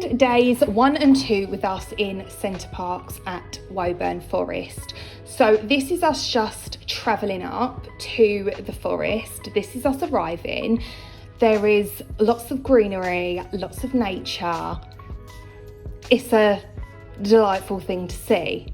filmed days 1 and 2 with us in Center Parcs at Woburn Forest. So this is us just travelling up to the forest. This is us arriving. There is lots of greenery, lots of nature. It's a delightful thing to see.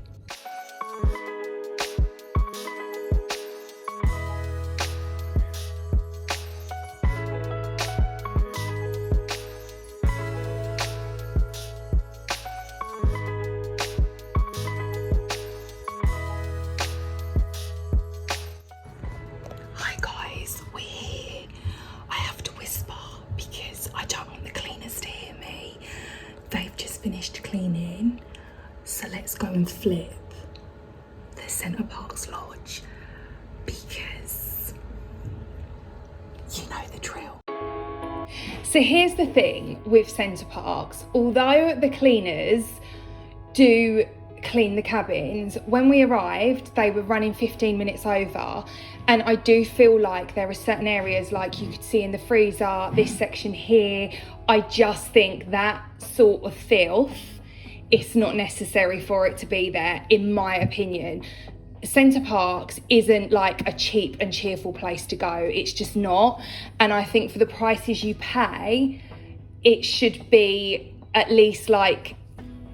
They've just finished cleaning, so let's go and flip the Center Parcs Lodge because you know the drill. So here's the thing with Center Parcs. Although the cleaners do clean the cabins, when we arrived they were running 15 minutes over, and I do feel like there are certain areas, like you could see in the freezer, this section here, I just think that sort of filth, it's not necessary for it to be there, in my opinion. Center Parcs isn't like a cheap and cheerful place to go, it's just not. And I think for the prices you pay, it should be at least like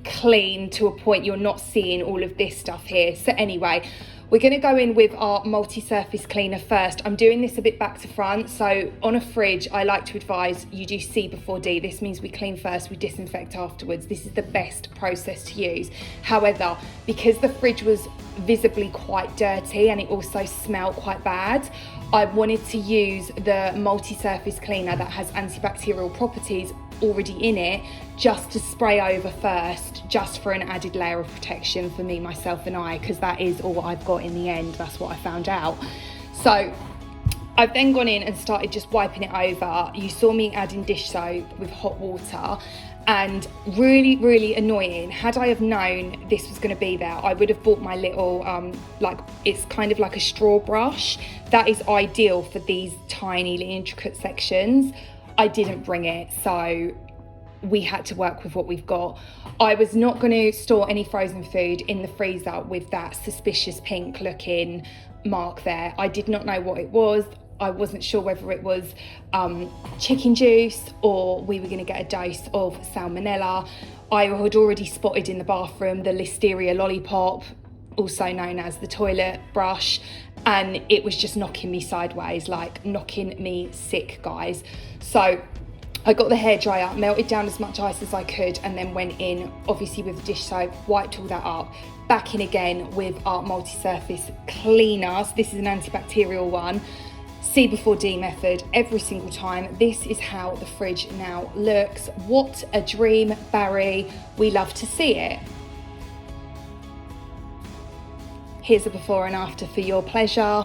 clean to a point you're not seeing all of this stuff here. So anyway, we're going to go in with our multi-surface cleaner first. I'm doing this a bit back to front, so on a fridge I like to advise you do C before D. This means we clean first, we disinfect afterwards. This is the best process to use. However, because the fridge was visibly quite dirty and it also smelled quite bad, I wanted to use the multi-surface cleaner that has antibacterial properties already in it, just to spray over first, just for an added layer of protection for me, myself and I, because that is all I've got in the end. That's what I found out. So I've then gone in and started just wiping it over. You saw me adding dish soap with hot water, and really annoying. Had I have known this was going to be there, I would have bought my little like, it's kind of like a straw brush that is ideal for these tiny intricate sections. I didn't bring it, so we had to work with what we've got. I was not going to store any frozen food in the freezer with that suspicious pink looking mark there. I did not know what it was. I wasn't sure whether it was chicken juice or we were going to get a dose of salmonella. I had already spotted in the bathroom the listeria lollipop, also known as the toilet brush, and it was just knocking me sideways, like knocking me sick, guys. So I got the hairdryer, melted down as much ice as I could, and then went in, obviously with the dish soap, wiped all that up, back in again with our multi-surface cleaner. So this is an antibacterial one. C before D method every single time. This is how the fridge now looks. What a dream, Barry. We love to see it. Here's a before and after for your pleasure.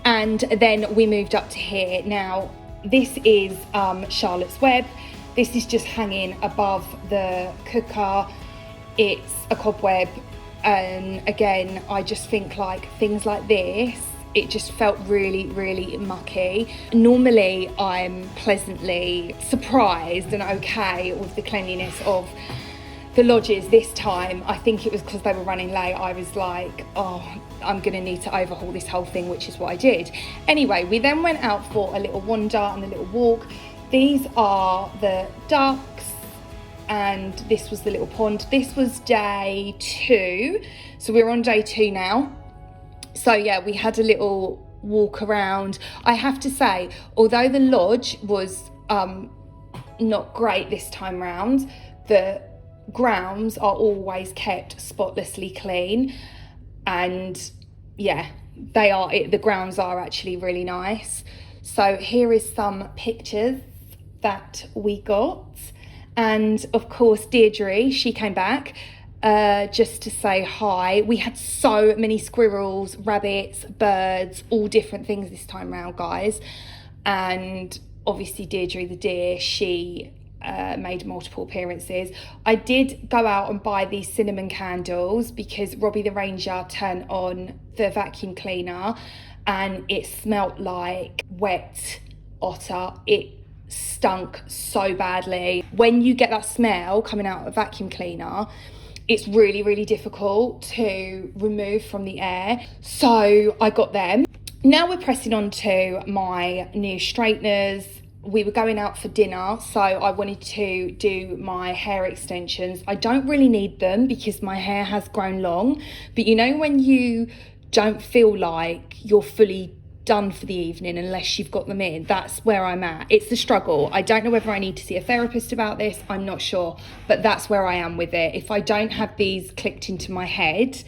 And then we moved up to here. Now, this is Charlotte's Web. This is just hanging above the cooker. It's a cobweb. And again, I just think like things like this, it just felt really mucky. Normally, I'm pleasantly surprised and okay with the cleanliness of the lodges. This time, I think it was because they were running late. I was like, oh, I'm gonna need to overhaul this whole thing, which is what I did. Anyway, we then went out for a little wander and a little walk. These are the ducks, and this was the little pond. This was day 2, so we're on day 2 now. So yeah, we had a little walk around. I have to say, although the lodge was not great this time round, the grounds are always kept spotlessly clean, and yeah, the grounds are actually really nice. So here is some pictures that we got, and of course Deirdre, she came back just to say hi. We had so many squirrels, rabbits, birds, all different things this time round, guys. And obviously Deirdre the deer, she made multiple appearances. I did go out and buy these cinnamon candles because Robbie the ranger turned on the vacuum cleaner and it smelt like wet otter. It stunk so badly. When you get that smell coming out of a vacuum cleaner, it's really, really difficult to remove from the air. So I got them. Now we're pressing on to my new straighteners. We were going out for dinner, so I wanted to do my hair extensions. I don't really need them because my hair has grown long, but you know when you don't feel like you're fully done for the evening unless you've got them in, that's where I'm at. It's a struggle. I don't know whether I need to see a therapist about this, I'm not sure, but that's where I am with it. If I don't have these clicked into my head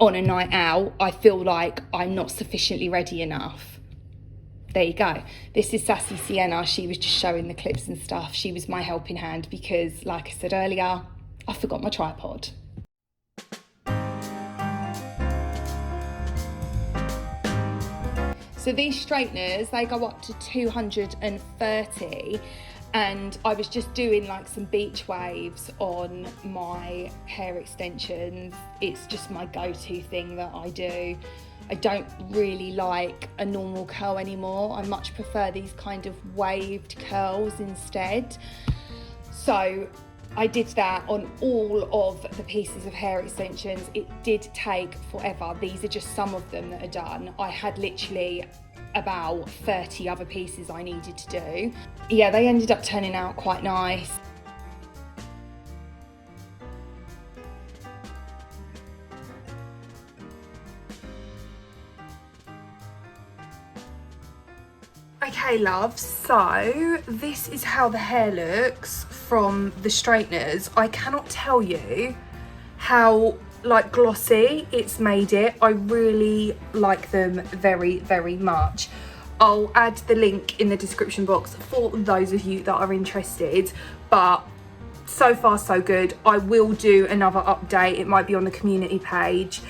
on a night out, I feel like I'm not sufficiently ready enough. There you go. This is Sassy Sienna. She was just showing the clips and stuff. She was my helping hand because, like I said earlier, I forgot my tripod. So these straighteners, they go up to 230, and I was just doing like some beach waves on my hair extensions. It's just my go-to thing that I do. I don't really like a normal curl anymore. I much prefer these kind of waved curls instead. So I did that on all of the pieces of hair extensions. It did take forever. These are just some of them that are done. I had literally about 30 other pieces I needed to do. Yeah, they ended up turning out quite nice. Okay, love, so this is how the hair looks from the straighteners. I cannot tell you how like glossy it's made it. I really like them very, very much. I'll add the link in the description box for those of you that are interested, but so far so good. I will do another update. It might be on the community page,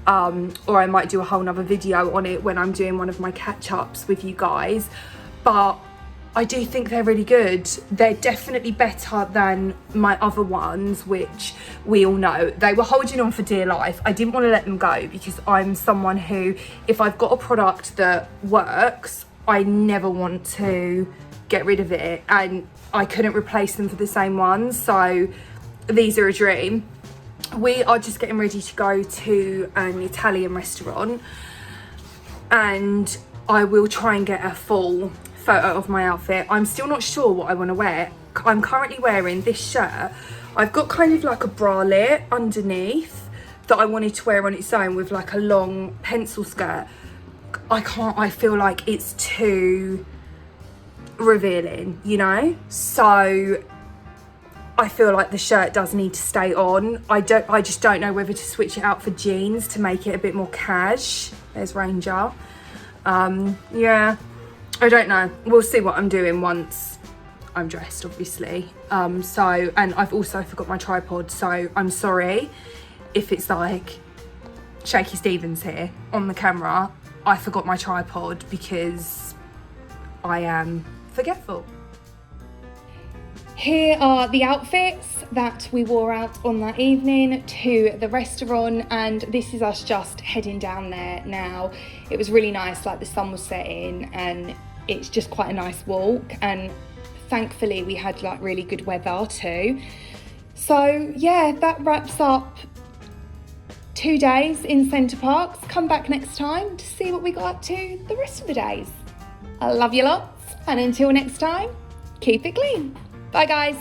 or I might do a whole nother video on it when I'm doing one of my catch-ups with you guys. But I do think they're really good. They're definitely better than my other ones, which we all know. They were holding on for dear life. I didn't want to let them go because I'm someone who, if I've got a product that works, I never want to get rid of it, and I couldn't replace them for the same ones. So these are a dream. We are just getting ready to go to an Italian restaurant, and I will try and get a full photo of my outfit. I'm still not sure what I want to wear. I'm currently wearing this shirt. I've got kind of like a bralette underneath that I wanted to wear on its own with like a long pencil skirt. I feel like it's too revealing, you know? So I feel like the shirt does need to stay on. I just don't know whether to switch it out for jeans to make it a bit more cash. There's Ranger. Yeah, I don't know. We'll see what I'm doing once I'm dressed, obviously. And I've also forgot my tripod, so I'm sorry if it's like Shaky Stevens here on the camera. I forgot my tripod because I am forgetful. Here are the outfits that we wore out on that evening to the restaurant, and this is us just heading down there now. It was really nice, like the sun was setting and it's just quite a nice walk, and thankfully we had like really good weather too. So yeah, that wraps up 2 days in Center Parcs. Come back next time to see what we got up to the rest of the days. I love you lots, and until next time, keep it clean. Bye guys.